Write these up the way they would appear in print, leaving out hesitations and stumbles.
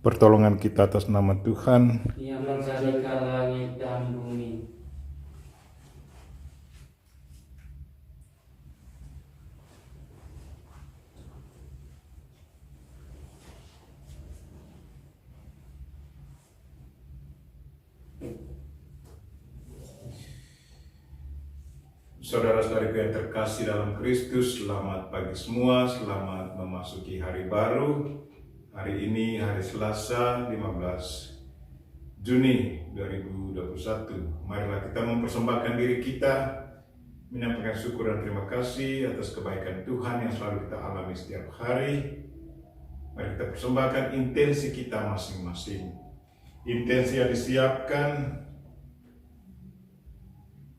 pertolongan kita atas nama Tuhan. Yang menjadikan langit dan bumi. Saudara-saudariku yang terkasih dalam Kristus, selamat pagi semua, selamat memasuki hari baru. Hari ini hari Selasa 15 Juni 2021. Marilah kita mempersembahkan diri kita, menyampaikan syukur dan terima kasih atas kebaikan Tuhan yang selalu kita alami setiap hari. Mari kita persembahkan intensi kita masing-masing. Intensi yang disiapkan,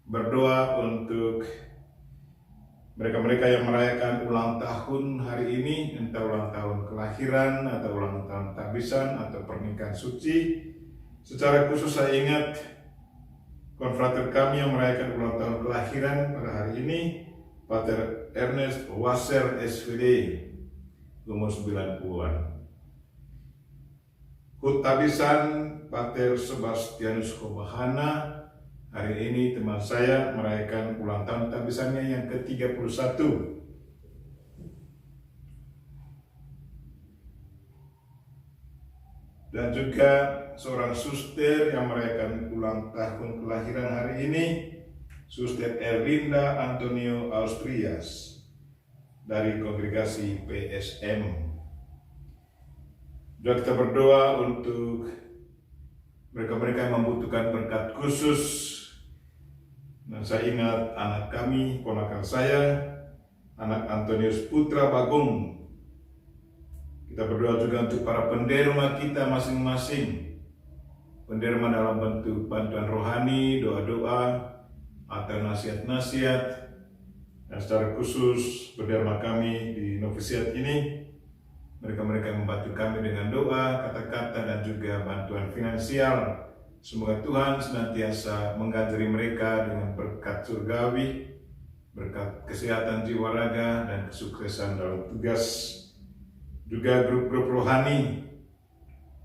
berdoa untuk mereka-mereka yang merayakan ulang tahun hari ini, entah ulang tahun kelahiran atau ulang tahun tabisan atau pernikahan suci. Secara khusus saya ingat konfrater kami yang merayakan ulang tahun kelahiran pada hari ini, Pater Ernest Wasser SVD, umur 90-an. Hut tabisan Pater Sebastianus Kobahana. Hari ini teman saya merayakan ulang tahun tabisannya yang ke-31. Dan juga seorang suster yang merayakan ulang tahun kelahiran hari ini, Suster Erlinda Antonio Austrias dari kongregasi PSM. Juga kita berdoa untuk mereka-mereka yang membutuhkan berkat khusus. Dan saya ingat anak kami, ponakan saya, anak Antonius Putra Bagong. Kita berdoa juga untuk para penderma kita masing-masing. Penderma dalam bentuk bantuan rohani, doa-doa, atau nasihat-nasihat. Dan secara khusus penderma kami di novisiat ini, mereka-mereka yang membantu kami dengan doa, kata-kata, dan juga bantuan finansial. Semoga Tuhan senantiasa menggajari mereka dengan berkat surgawi, berkat kesehatan jiwa raga, dan kesuksesan dalam tugas. Juga grup-grup rohani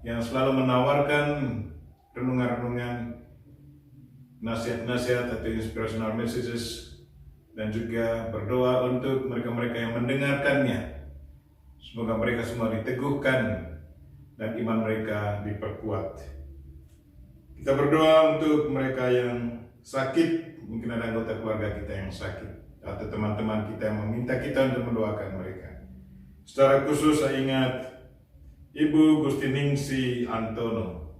yang selalu menawarkan renungan-renungan, nasihat-nasihat atau inspirational messages, dan juga berdoa untuk mereka-mereka yang mendengarkannya. Semoga mereka semua diteguhkan dan iman mereka diperkuat. Kita berdoa untuk mereka yang sakit, mungkin ada anggota keluarga kita yang sakit, atau teman-teman kita yang meminta kita untuk mendoakan mereka. Secara khusus saya ingat Ibu Gustiningsi Antono.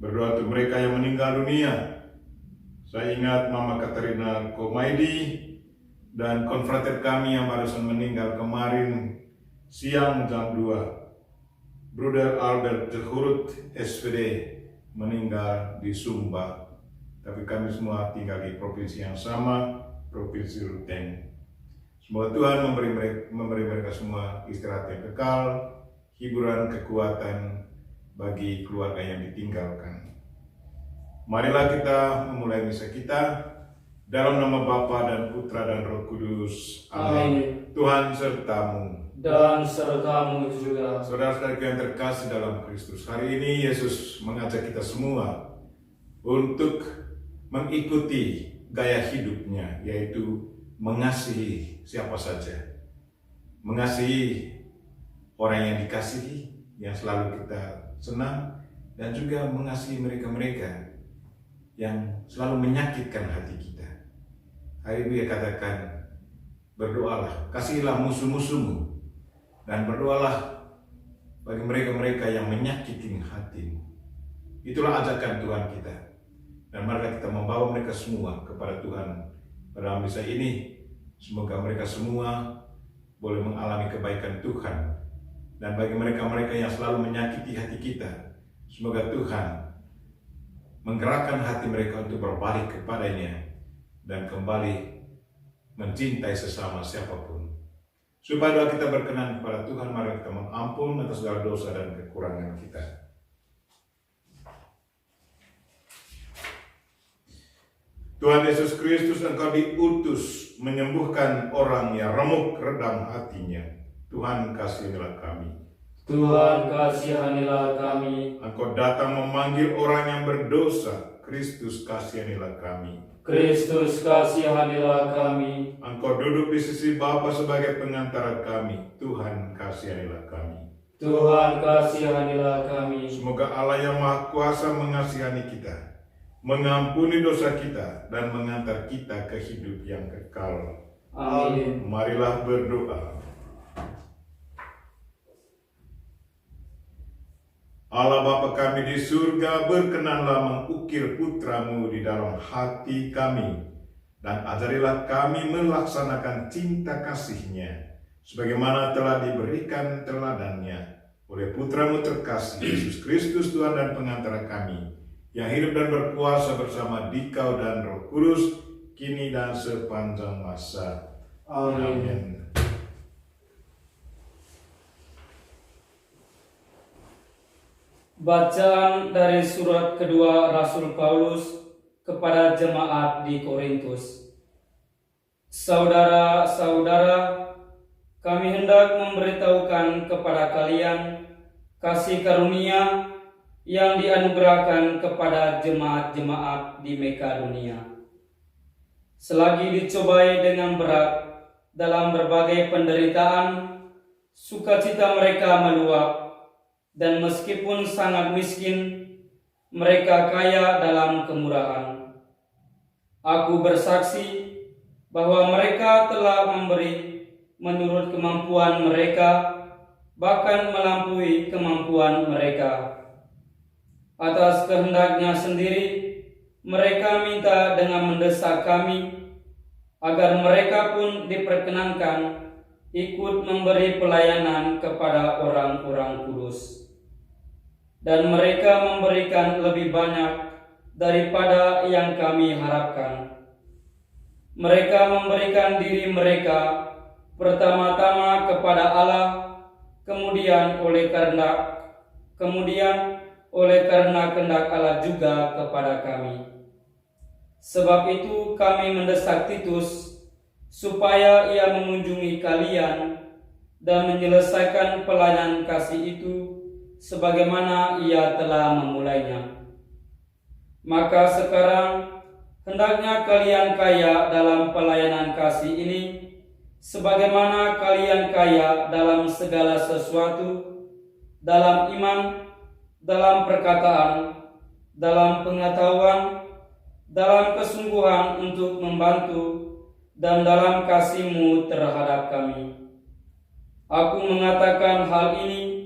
Berdoa untuk mereka yang meninggal dunia. Saya ingat Mama Katerina Komaidi dan konfrater kami yang barusan meninggal kemarin siang jam 2. Bruder Albert Jehurut SVD meninggal di Sumba. Tapi kami semua tinggal di provinsi yang sama, Provinsi Ruteng. Semoga Tuhan memberi mereka semua istirahat yang kekal, hiburan, kekuatan bagi keluarga yang ditinggalkan. Marilah kita memulai misa kita. Dalam nama Bapa dan Putra dan Roh Kudus. Amin. Tuhan sertamu. Dan sertamu juga. Saudara-saudara yang terkasih dalam Kristus, hari ini Yesus mengajak kita semua untuk mengikuti gaya hidupnya, yaitu mengasihi siapa saja. Mengasihi orang yang dikasihi, yang selalu kita senang, dan juga mengasihi mereka-mereka yang selalu menyakitkan hati kita. Hari ini dia katakan, berdoalah, kasihilah musuh-musuhmu, dan berdoalah bagi mereka-mereka yang menyakiti hatimu. Itulah ajakan Tuhan kita. Dan marilah kita membawa mereka semua kepada Tuhan pada misa ini. Semoga mereka semua boleh mengalami kebaikan Tuhan. Dan bagi mereka-mereka yang selalu menyakiti hati kita, semoga Tuhan menggerakkan hati mereka untuk berbalik kepadanya dan kembali mencintai sesama siapapun. Supaya doa kita berkenan kepada Tuhan, mari kita mengampun atas segala dosa dan kekurangan kita. Tuhan Yesus Kristus, Engkau diutus menyembuhkan orang yang remuk redam hatinya. Tuhan, kasihilah kami. Tuhan kasihanilah kami. Engkau datang memanggil orang yang berdosa, Kristus kasihanilah kami. Kristus kasihanilah kami. Engkau duduk di sisi Bapa sebagai pengantara kami, Tuhan kasihanilah kami. Tuhan kasihanilah kami. Semoga Allah yang Maha Kuasa mengasihani kita, mengampuni dosa kita, dan mengantar kita ke hidup yang kekal. Amin. Marilah berdoa. Allah Bapa kami di surga, berkenanlah mengukir putra-Mu di dalam hati kami, dan ajarilah kami melaksanakan cinta kasih-Nya, sebagaimana telah diberikan teladannya oleh putra-Mu terkasih, Yesus Kristus Tuhan dan pengantara kami, yang hidup dan berkuasa bersama Dikau dan Roh Kudus, kini dan sepanjang masa. Amin. Bacaan dari surat kedua Rasul Paulus kepada jemaat di Korintus. Saudara-saudara, kami hendak memberitahukan kepada kalian kasih karunia yang dianugerahkan kepada jemaat-jemaat di Makedonia. Selagi dicobai dengan berat dalam berbagai penderitaan, sukacita mereka meluap, dan meskipun sangat miskin, mereka kaya dalam kemurahan. Aku bersaksi bahwa mereka telah memberi menurut kemampuan mereka, bahkan melampaui kemampuan mereka. Atas kehendaknya sendiri, mereka minta dengan mendesak kami, agar mereka pun diperkenankan ikut memberi pelayanan kepada orang-orang kudus. Dan mereka memberikan lebih banyak daripada yang kami harapkan. Mereka memberikan diri mereka pertama-tama kepada Allah, kemudian oleh karena kehendak Allah juga kepada kami. Sebab itu kami mendesak Titus supaya ia mengunjungi kalian dan menyelesaikan pelayanan kasih itu sebagaimana ia telah memulainya. Maka sekarang hendaknya kalian kaya dalam pelayanan kasih ini, sebagaimana kalian kaya dalam segala sesuatu, dalam iman, dalam perkataan, dalam pengetahuan, dalam kesungguhan untuk membantu, dan dalam kasih-Mu terhadap kami. Aku mengatakan hal ini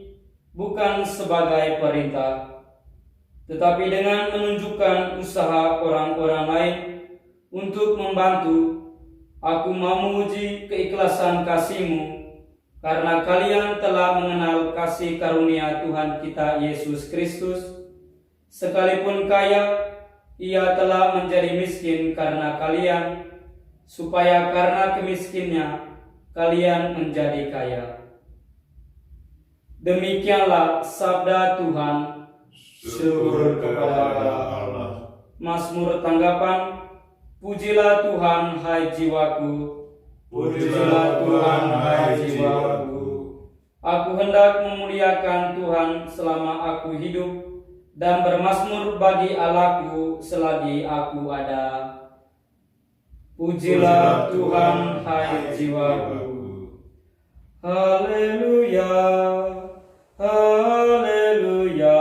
bukan sebagai perintah, tetapi dengan menunjukkan usaha orang-orang lain untuk membantu. Aku mau menguji keikhlasan kasih-Mu, karena kalian telah mengenal kasih karunia Tuhan kita Yesus Kristus. Sekalipun kaya, Ia telah menjadi miskin karena kalian, supaya karena kemiskinnya kalian menjadi kaya. Demikianlah sabda Tuhan. Syukur kepada Allah. Mazmur tanggapan. Pujilah Tuhan, hai jiwaku. Pujilah Tuhan, hai jiwaku. Aku hendak memuliakan Tuhan selama aku hidup, dan bermazmur bagi Allahku selagi aku ada. Pujilah Tuhan, hai jiwaku. Haleluya, haleluya,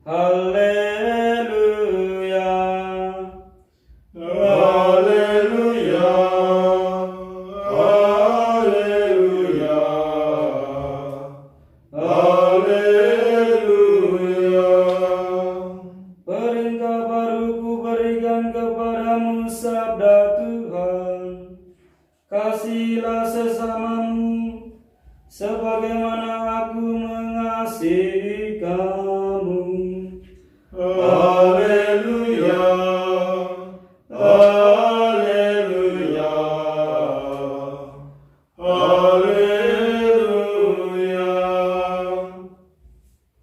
haleluya, Haleluya, haleluya, haleluya. Perintah baru ku berikan kepadamu, sabda Tuhan. Kasihilah sesamamu sebagaimana aku mengasihi kamu. Haleluya, haleluya, haleluya.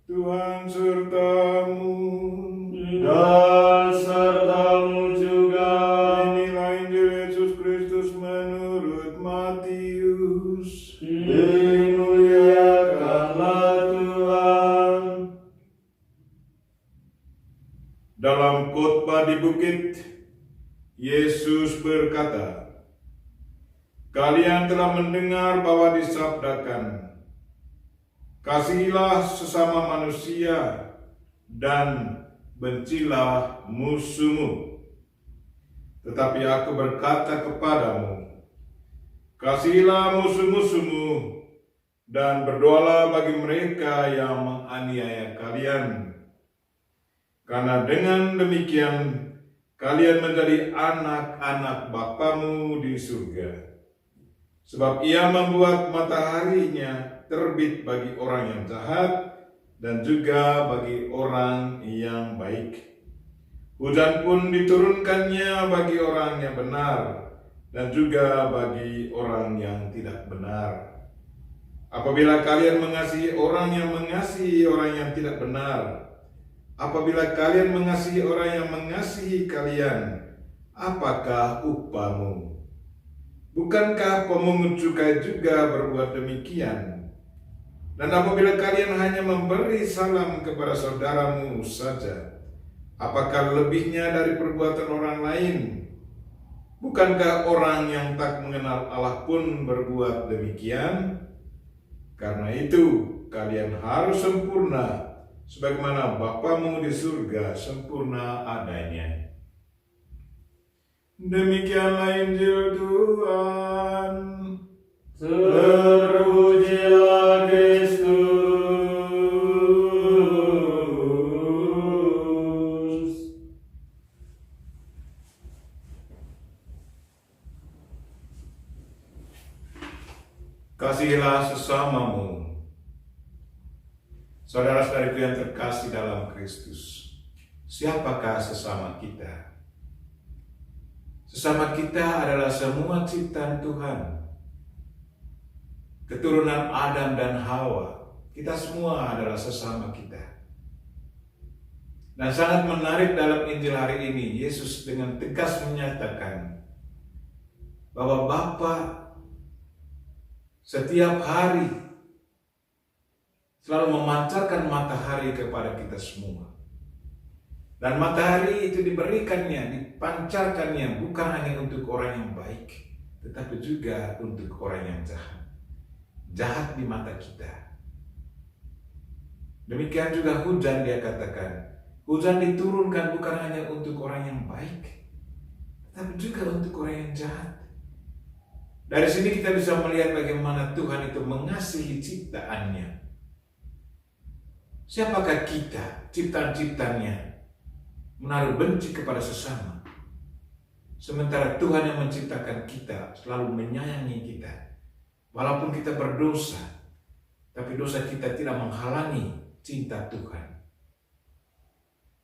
Tuhan sertamu Dan sertamu juga. Inilah Injil Yesus Kristus menurut Matius. Dimuliakan di bukit, Yesus berkata, "Kalian telah mendengar bahwa disabdakan, kasihilah sesama manusia dan bencilah musuhmu. Tetapi aku berkata kepadamu, kasihilah musuh-musuhmu dan berdoalah bagi mereka yang menganiaya kalian. Karena dengan demikian kalian menjadi anak-anak Bapamu di surga. Sebab ia membuat mataharinya terbit bagi orang yang jahat dan juga bagi orang yang baik. Hujan pun diturunkannya bagi orang yang benar dan juga bagi orang yang tidak benar. Apabila kalian mengasihi orang yang mengasihi orang yang tidak benar, apabila kalian mengasihi orang yang mengasihi kalian, apakah upahmu? Bukankah pemungut cukai juga berbuat demikian? Dan apabila kalian hanya memberi salam kepada saudaramu saja, apakah lebihnya dari perbuatan orang lain? Bukankah orang yang tak mengenal Allah pun berbuat demikian? Karena itu, kalian harus sempurna, sebagaimana Bapamu di surga sempurna adanya." Demikianlah Injil Tuhan. Terpujilah Kristus. Kasihilah sesamamu. Saudara-saudariku yang terkasih dalam Kristus, siapakah sesama kita? Sesama kita adalah semua ciptaan Tuhan, keturunan Adam dan Hawa. Kita semua adalah sesama kita. Dan sangat menarik dalam Injil hari ini, Yesus dengan tegas menyatakan bahwa Bapa setiap hari selalu memancarkan matahari kepada kita semua. Dan matahari itu diberikannya, dipancarkannya bukan hanya untuk orang yang baik, tetapi juga untuk orang yang jahat. Jahat di mata kita. Demikian juga hujan, dia katakan. Hujan diturunkan bukan hanya untuk orang yang baik, tetapi juga untuk orang yang jahat. Dari sini kita bisa melihat bagaimana Tuhan itu mengasihi ciptaannya. Siapakah kita, ciptaan-ciptaannya, menaruh benci kepada sesama? Sementara Tuhan yang menciptakan kita selalu menyayangi kita. Walaupun kita berdosa, tapi dosa kita tidak menghalangi cinta Tuhan.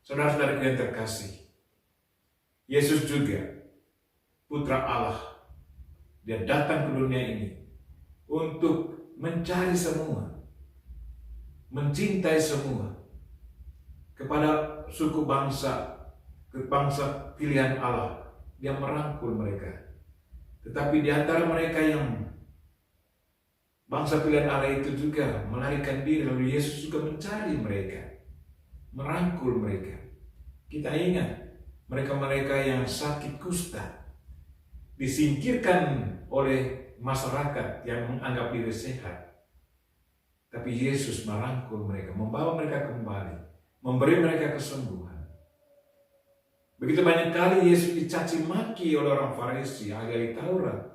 Saudara-saudara yang terkasih, Yesus juga Putra Allah. Dia datang ke dunia ini untuk mencari semua, mencintai semua, kepada suku bangsa, ke bangsa pilihan Allah. Dia merangkul mereka. Tetapi di antara mereka yang bangsa pilihan Allah itu juga melarikan diri, lalu Yesus juga mencari mereka, merangkul mereka. Kita ingat mereka-mereka yang sakit kusta, disingkirkan oleh masyarakat yang menganggap diri sehat. Tapi Yesus merangkul mereka, membawa mereka kembali, memberi mereka kesembuhan. Begitu banyak kali Yesus dicaci maki oleh orang Farisi, ahli Taurat,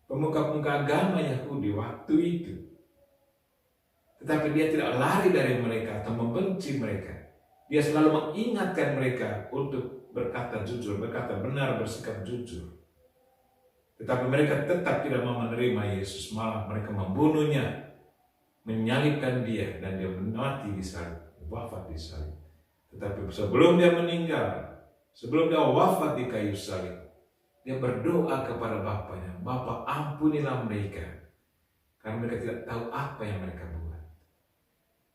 pemuka-pemuka agama Yahudi waktu itu. Tetapi dia tidak lari dari mereka atau membenci mereka. Dia selalu mengingatkan mereka untuk berkata jujur, berkata benar, bersikap jujur. Tetapi mereka tetap tidak mau menerima Yesus, malah mereka membunuhnya, menyalibkan dia, dan dia mati di salib, wafat di salib. Tetapi sebelum dia meninggal, sebelum dia wafat di kayu salib, dia berdoa kepada Bapanya, "Bapa, ampunilah mereka, karena mereka tidak tahu apa yang mereka buat."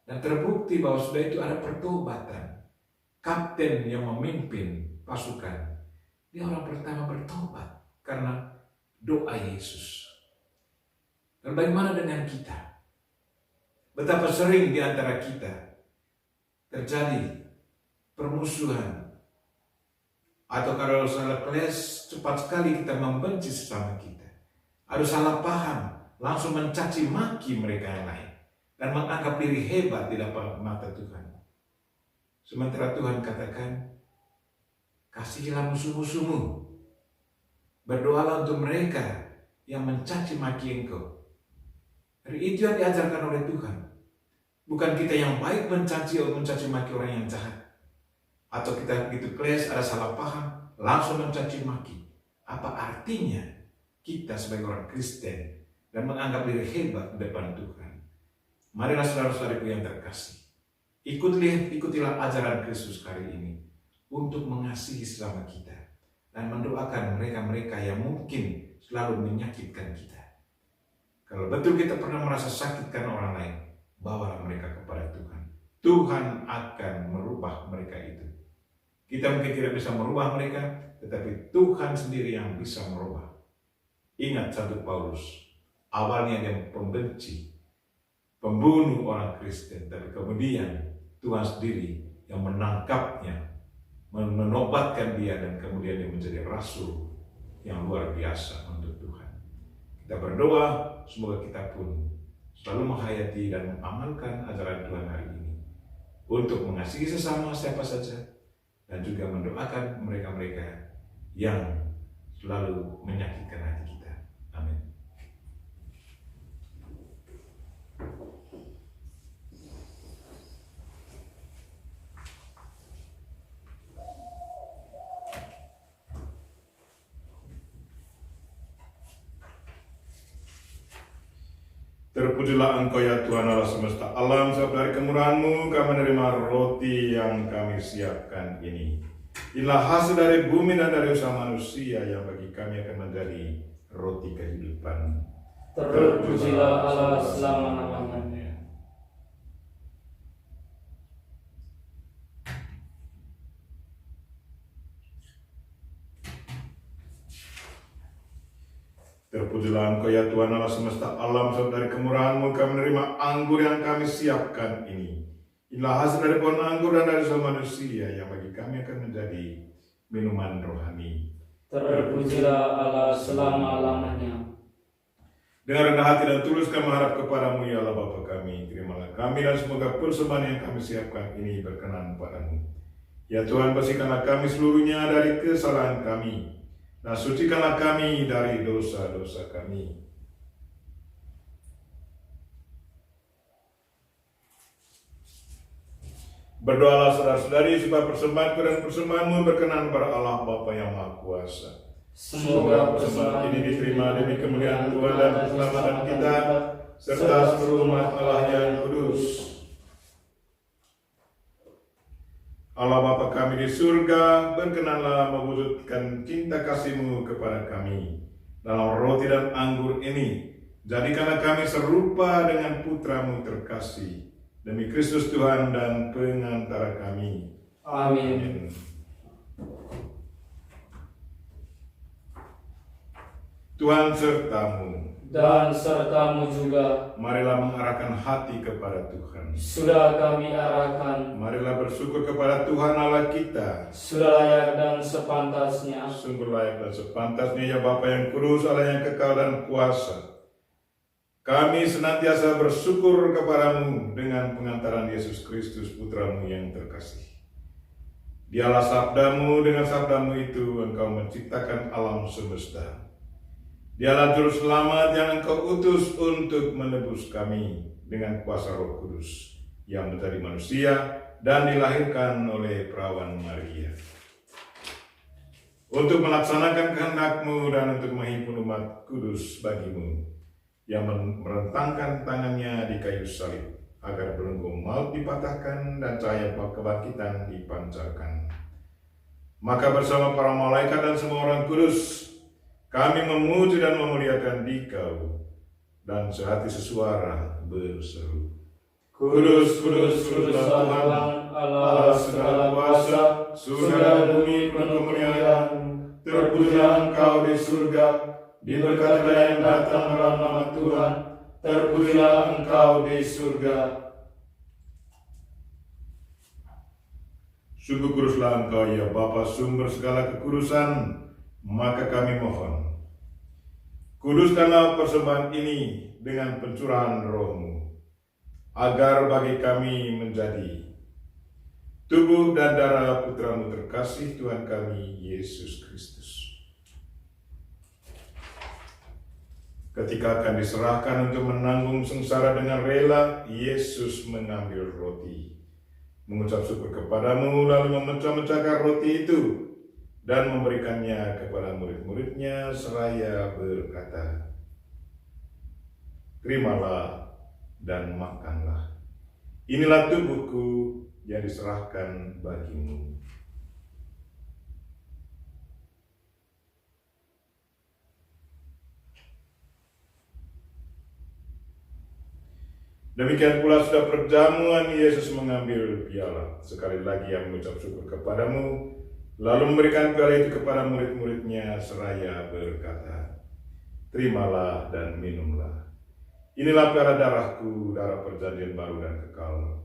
Dan terbukti bahwa sudah itu ada pertobatan. Kapten yang memimpin pasukan, dia orang pertama bertobat karena doa Yesus. Dan bagaimana dengan kita? Betapa sering di antara kita terjadi permusuhan Atau kalau salah keles, cepat sekali kita membenci sesama kita. Ada salah paham, langsung mencaci maki mereka yang lain. Dan menganggap diri hebat di depan mata Tuhan. Sementara Tuhan katakan, kasihilah musuh-musuhmu. Berdoalah untuk mereka yang mencaci maki engkau. Itu yang diajarkan oleh Tuhan. Bukan kita yang baik mencaci maki orang yang jahat. Atau kita begitu keles, ada salah paham, langsung mencaci maki. Apa artinya kita sebagai orang Kristen dan menganggap diri hebat di depan Tuhan? Marilah saudara-saudariku yang terkasih, ikutilah ajaran Kristus hari ini untuk mengasihi sesama kita dan mendoakan mereka-mereka yang mungkin selalu menyakitkan kita. Kalau betul kita pernah merasa sakitkan orang lain, bawalah mereka kepada Tuhan. Tuhan akan merubah mereka itu. Kita mungkin tidak bisa merubah mereka, tetapi Tuhan sendiri yang bisa merubah. Ingat Santo Paulus, awalnya dia pembenci, pembunuh orang Kristen, tapi kemudian Tuhan sendiri yang menangkapnya, menobatkan dia, dan kemudian dia menjadi rasul yang luar biasa untuk Tuhan. Kita berdoa, semoga kita pun selalu menghayati dan mengamalkan ajaran Tuhan hari ini untuk mengasihi sesama siapa saja dan juga mendoakan mereka-mereka yang selalu menyakitkan hati kita. Amin. Terpujilah Engkau ya Tuhan Allah semesta alam, sebab dari kemurahan-Mu kami menerima roti yang kami siapkan ini. Inilah hasil dari bumi dan dari usaha manusia yang bagi kami akan menjadi roti kehidupan. Terpujilah Allah selama-lamanya. Terpujilah Engkau ya Tuhan Allah semesta alam, sebab dari kemurahan-Mu kami menerima anggur yang kami siapkan ini. Inilah hasil dari pohon anggur dan dari usaha manusia yang bagi kami akan menjadi minuman rohani. Terpujilah Allah selama-lamanya. Dengan rendah hati dan tulus kami harap kepadamu ya Allah Bapa kami. Terimalah kami dan semoga persembahan yang kami siapkan ini berkenan padamu. Ya Tuhan, bersihkanlah kami seluruhnya dari kesalahan kami. Dan sucikanlah kami dari dosa-dosa kami. Berdoalah saudara-saudari supaya persembahanku dan persembahanmu berkenan kepada Allah Bapa yang Maha Kuasa. Semoga persembahan ini diterima demi kemuliaan Tuhan dan keselamatan kita, serta seluruh umat Allah yang kudus. Allah Bapa kami di surga, berkenanlah mewujudkan cinta kasih-Mu kepada kami. Dalam roti dan anggur ini, jadikanlah kami serupa dengan Putra-Mu terkasih, demi Kristus Tuhan dan pengantara kami. Amin. Tuhan sertamu. Dan sertamu juga. Marilah mengarahkan hati kepada Tuhan. Sudah kami arahkan. Marilah bersyukur kepada Tuhan Allah kita. Sudah layak dan sepantasnya. Sungguh layak dan sepantasnya ya Bapa yang kudus, Allah yang kekal dan kuasa. Kami senantiasa bersyukur kepadamu dengan pengantaran Yesus Kristus Putra-Mu yang terkasih. Dialah sabdamu, dengan sabdamu itu engkau menciptakan alam semesta. Dialah juru selamat yang engkau utus untuk menebus kami dengan kuasa Roh Kudus yang menjadi manusia dan dilahirkan oleh perawan Maria. Untuk melaksanakan kehendak-Mu dan untuk menghimpun umat kudus bagi-Mu yang merentangkan tangannya di kayu salib agar belenggu maut dipatahkan dan cahaya kebangkitan dipancarkan. Maka bersama para malaikat dan semua orang kudus, kami memuji dan memuliakan Dikau, dan sehati sesuara berseru, Kudus, kudus, kuduslah Tuhan, Allah segala kuasa, surga dan bumi penuh kemuliaan. Terpujilah Engkau di surga, diberkatilah yang datang dalam nama Tuhan. Terpujilah Engkau di surga. Sungguh kuduslah Engkau ya Bapa, sumber segala kekudusan, maka kami mohon, kuduskanlah persembahan ini dengan pencurahan Roh-Mu, agar bagi kami menjadi tubuh dan darah Putra-Mu terkasih Tuhan kami, Yesus Kristus. Ketika akan diserahkan untuk menanggung sengsara dengan rela, Yesus mengambil roti, mengucap syukur kepadamu, lalu memecah-mecahkan roti itu dan memberikannya kepada murid-muridnya seraya berkata, "Terimalah dan makanlah. Inilah tubuhku yang diserahkan bagimu." Demikian pula sudah perjamuan, Yesus mengambil piala. Sekali lagi ia mengucap syukur kepadamu, lalu memberikan piala itu kepada murid-muridnya seraya berkata, "Terimalah dan minumlah. Inilah piala darahku, darah perjanjian baru dan kekal,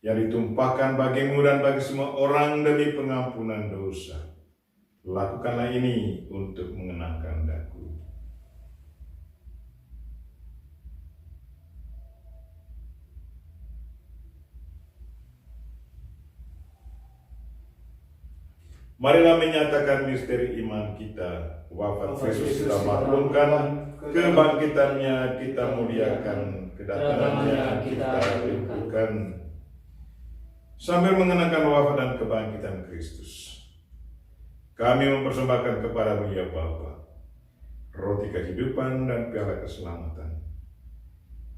yang ditumpahkan bagimu dan bagi semua orang demi pengampunan dosa. Lakukanlah ini untuk mengenangkan daku." Marilah menyatakan misteri iman kita. Wafat Kristus kita maklumkan, kebangkitannya kita muliakan, kedatangannya kita rindukan. Sambil mengenangkan wafat dan kebangkitan Kristus, kami mempersembahkan kepadamu ya Bapa, roti kehidupan dan piala keselamatan.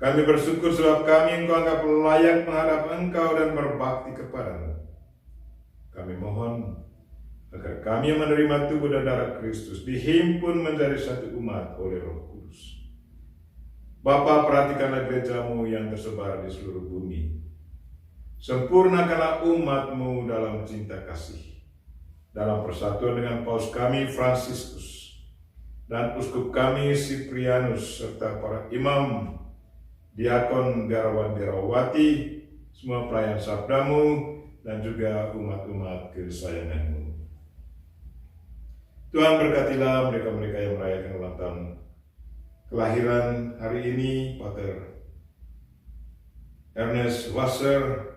Kami bersyukur sebab kami Engkau anggap layak menghadap Engkau dan berbakti kepadamu. Kami mohon agar kami yang menerima tubuh dan darah Kristus dihimpun menjadi satu umat oleh Roh Kudus. Bapa, perhatikanlah gerejamu yang tersebar di seluruh bumi. Sempurnakanlah umat-Mu dalam cinta kasih, dalam persatuan dengan Paus kami Fransiskus dan Uskup kami Siprianus, serta para imam, diakon, biarawan, biarawati, semua pelayan sabda-Mu, dan juga umat-umat kesayangan-Mu. Tuhan, berkatilah mereka-mereka yang merayakan ulang tahun kelahiran hari ini, Pater Ernest Wasser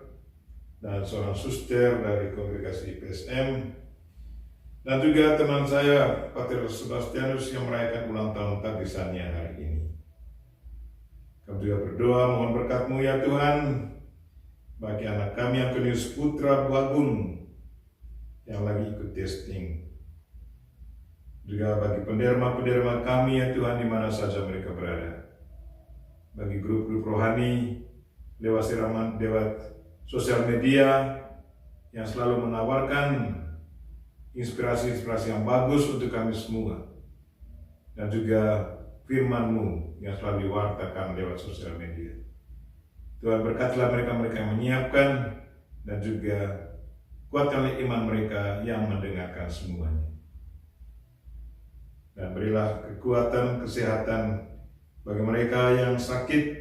dan seorang suster dari kongregasi PSM, dan juga teman saya Pater Sebastianus yang merayakan ulang tahun tabisannya hari ini. Kami juga berdoa mohon berkat-Mu ya Tuhan bagi anak kami Antonius Putra Bagung yang lagi ikut testing. Juga bagi penderma-penderma kami ya Tuhan di mana saja mereka berada. Bagi grup-grup rohani lewat siraman lewat sosial media yang selalu menawarkan inspirasi-inspirasi yang bagus untuk kami semua. Dan juga firman-Mu yang selalu diwartakan lewat sosial media. Tuhan, berkatilah mereka-mereka yang menyiapkan dan juga kuatkanlah iman mereka yang mendengarkan semuanya. Dan berilah kekuatan, kesehatan bagi mereka yang sakit,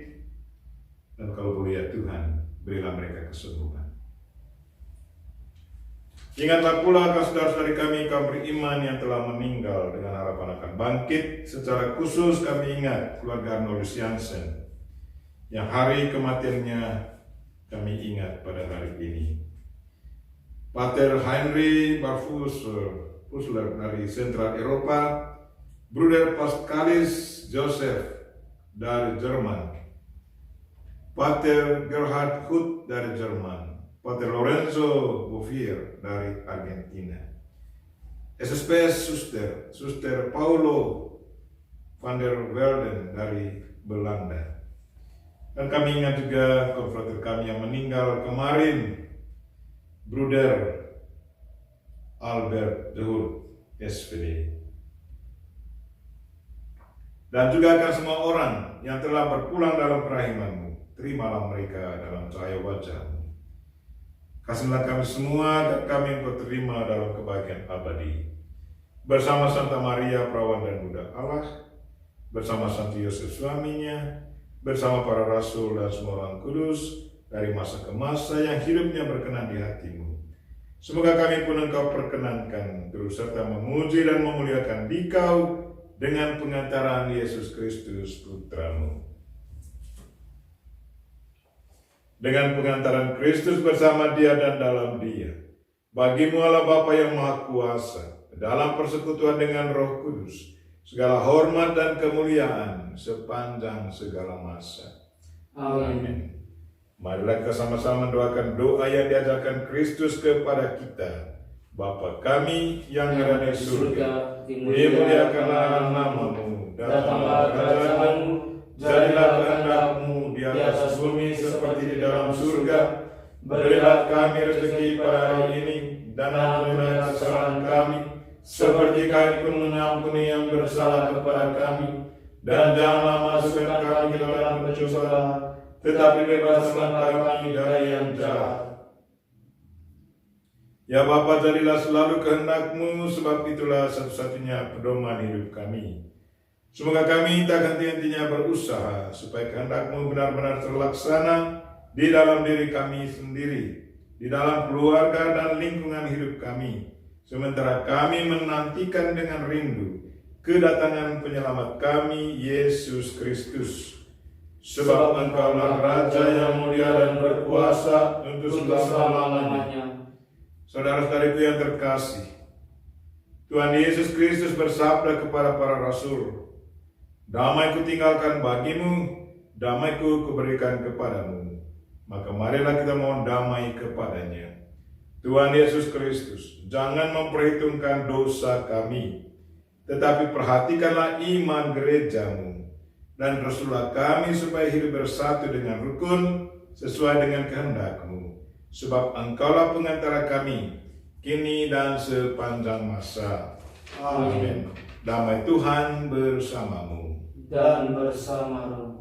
dan kalau boleh ya Tuhan, berilah mereka kesembuhan. Ingatlah pula akan saudara-saudari kami kaum beriman yang telah meninggal dengan harapan akan bangkit. Secara khusus kami ingat keluarga Arnoldus Jansen yang hari kematiannya kami ingat pada hari ini. Pater Heinrich Barfussler dari Sentral Eropa, Bruder Pascalis Joseph dari Jerman, Pater Gerhard Huth dari Jerman, Pater Lorenzo Bofier dari Argentina, SSPS Suster Paulo van der Welden dari Belanda. Dan kami ingat juga konfrater kami yang meninggal kemarin, Bruder Albert de Hult, SPD. Dan juga akan semua orang yang telah berpulang dalam kerahiman-Mu, terimalah mereka dalam cahaya wajah-Mu. Kasihlah kami semua dan kami Engkau terima dalam kebahagiaan abadi. Bersama Santa Maria, perawan dan budak Allah, bersama Santo Yosef suaminya, bersama para rasul dan semua orang kudus, dari masa ke masa yang hidupnya berkenan di hati-Mu. Semoga kami pun Engkau perkenankan terus serta memuji dan memuliakan Dikau dengan pengantaran Yesus Kristus Putramu. Dengan pengantaran Kristus bersama Dia dan dalam Dia, bagimu Allah Bapa yang Maha Kuasa, dalam persekutuan dengan Roh Kudus, segala hormat dan kemuliaan sepanjang segala masa. Amin. Marilah kita sama-sama mendoakan doa yang diajarkan Kristus kepada kita. Bapa kami yang ada di surga, dimuliakanlah namamu, datanglah kerajaanmu, jadilah kehendak-Mu di atas bumi seperti di dalam surga. Berilah kami rezeki pada hari ini, dan ampunilah kesalahan kami, seperti kami pun mengampuni yang bersalah kepada kami. Dan janganlah masukkan kami ke dalam pencobaan, tetapi bebaskanlah kami dari yang jahat. Ya Bapa, jadilah selalu kehendak-Mu, sebab itulah satu-satunya pedoman hidup kami. Semoga kami tak henti-hentinya berusaha supaya kehendak-Mu benar-benar terlaksana di dalam diri kami sendiri, di dalam keluarga dan lingkungan hidup kami, sementara kami menantikan dengan rindu kedatangan penyelamat kami, Yesus Kristus. Sebab Engkaulah Raja yang mulia dan berkuasa untuk selama-lamanya. Saudara-saudariku yang terkasih, Tuhan Yesus Kristus bersabda kepada para rasul, "Damai kutinggalkan bagimu, damai kuberikan kepadamu." Maka marilah kita mohon damai kepadanya. Tuhan Yesus Kristus, jangan memperhitungkan dosa kami, tetapi perhatikanlah iman gerejamu, dan restulah kami supaya hidup bersatu dengan rukun sesuai dengan kehendak-Mu. Sebab Engkaulah pengantara kami, kini dan sepanjang masa. Amin. Damai Tuhan bersamamu. Dan bersama-Mu.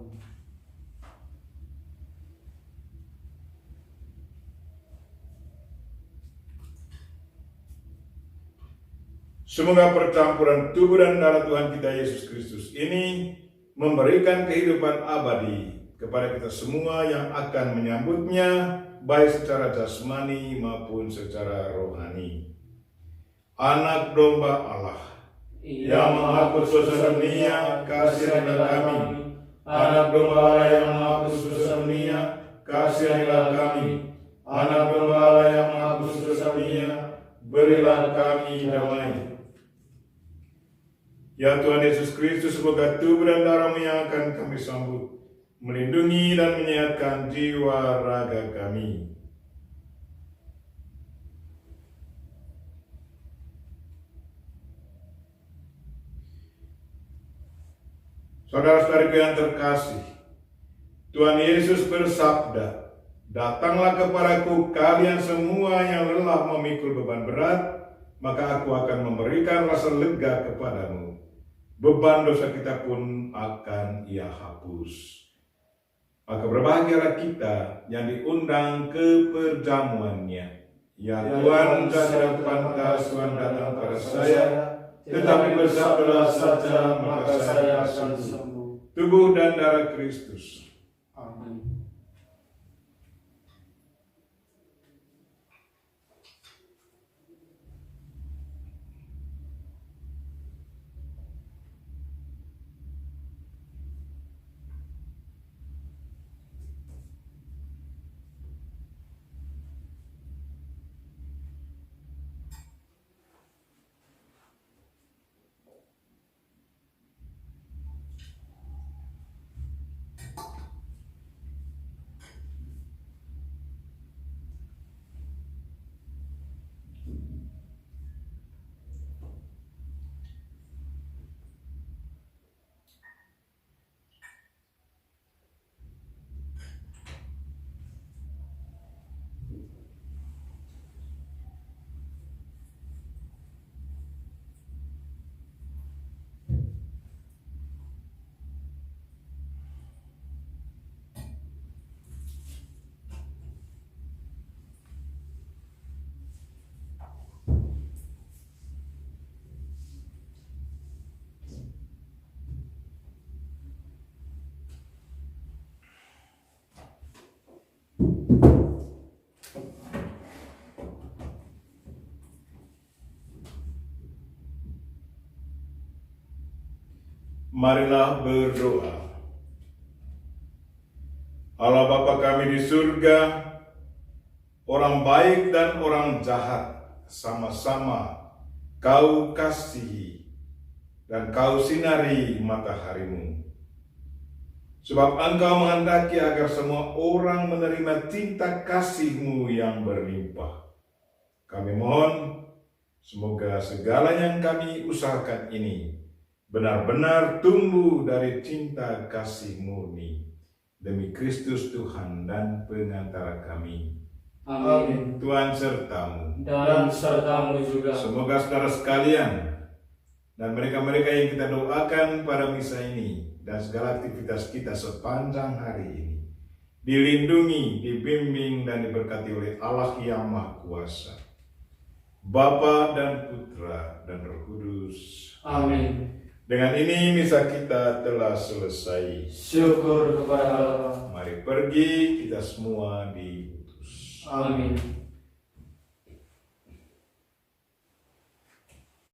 Semoga percampuran tubuh dan darah Tuhan kita Yesus Kristus ini memberikan kehidupan abadi kepada kita semua yang akan menyambutnya, baik secara jasmani maupun secara rohani. Anak domba Allah yang menghapus dosa dunia, kasihanilah kami. Anak domba Allah yang menghapus dosa dunia, kasihanilah kami. Anak domba Allah yang menghapus dosa dunia, berilah kami damai. Ya Tuhan Yesus Kristus, semoga tubuh dan darah-Mu yang akan kami sambut melindungi dan menyehatkan jiwa raga kami. Saudara-saudariku yang terkasih, Tuhan Yesus bersabda, "Datanglah kepadaku kalian semua yang lelah memikul beban berat, maka aku akan memberikan rasa lega kepadamu. Beban dosa kita pun akan Ia hapus." Maka berbahagialah kita yang diundang ke perjamuannya. Ya Tuhan, jangan pantas Tuhan datang pada saya, tetapi bersabdalah saja, maka saya akan sembuh. Tubuh dan darah Kristus. Amin. Marilah berdoa. Allah Bapa kami di surga, orang baik dan orang jahat sama-sama Kau kasihi dan Kau sinari mataharimu. Sebab Engkau menghendaki agar semua orang menerima cinta kasih-Mu yang berlimpah. Kami mohon, semoga segala yang kami usahakan ini benar-benar tumbuh dari cinta kasih murni. Demi Kristus Tuhan dan pengantara kami. Amin. Tuhan sertamu. Dan sertamu juga. Semoga saudara sekalian dan mereka-mereka yang kita doakan pada misa ini dan segala aktivitas kita sepanjang hari ini dilindungi, dibimbing, dan diberkati oleh Allah yang Maha Kuasa, Bapa dan Putra dan Roh Kudus. Amin. Dengan ini misa kita telah selesai. Syukur kepada Allah. Mari pergi kita semua diutus. Amin.